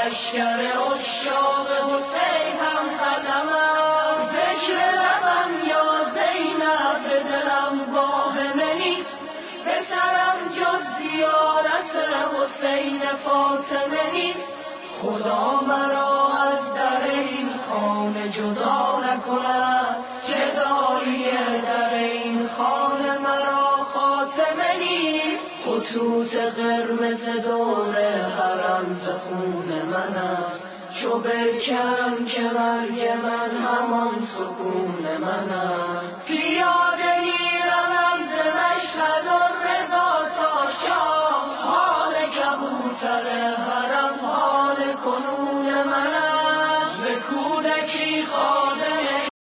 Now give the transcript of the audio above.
لشکر عشاق حسین هم قدمم، ذکر لبم یا زینب به دلم واهمه نیست، به سرم جز زیارت حسین فاطمه نیست. خدا مرا از در این خانه جدا نکند، جدایی در این خانه مرا خاتمه نیست. خطوط قرمز دور حرم ز خون من است، چو بکم که مرگ من همان سکون من است.